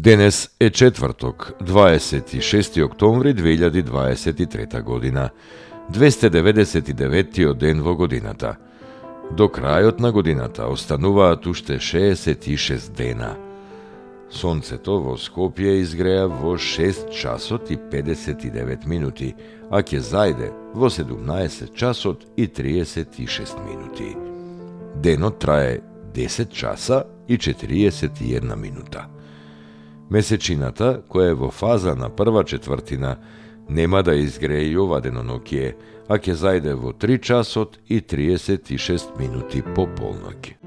Денес е четврток, 26. октомври 2023 година, 299 ден во годината. До крајот на годината остануваат уште 66 дена. Сонцето во Скопје изгреа во 6 часот и 59 минути, а ќе зајде во 17 часот и 36 минути. Денот трае 10 часа и 41 минута. Месечината, која е во фаза на прва четвртина, нема да изгрее и ова деноноќие, а ќе зајде во 3 часот и 36 минути по полноќ.